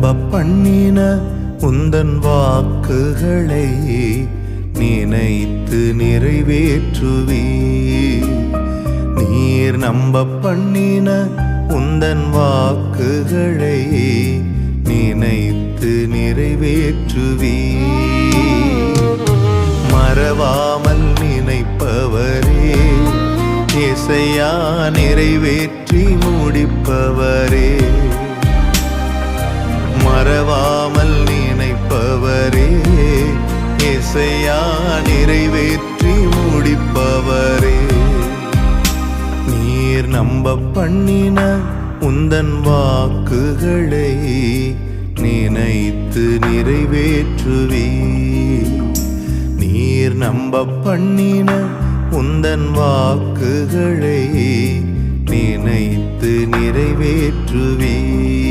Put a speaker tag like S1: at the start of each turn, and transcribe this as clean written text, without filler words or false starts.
S1: நம்ப பண்ணின உந்தன் வாக்குகளை நினைத்து நிறைவேற்றுவீர். நீர் நம்ப பண்ணின உந்தன் வாக்குகளை நினைத்து நிறைவேற்றுவீர். மறவாமல் நினைப்பவரே, இசையா நிறைவேற்றி முடிப்பவரே. மறவாமல் நினைப்பவரே, இசையா நிறைவேற்றி முடிப்பவரே. நீர் நம்ப பண்ணின உந்தன் வாக்குகளை நினைத்து நிறைவேற்றுவீர். நீர் நம்ப பண்ணின உந்தன் வாக்குகளை நினைத்து நிறைவேற்றுவீர்.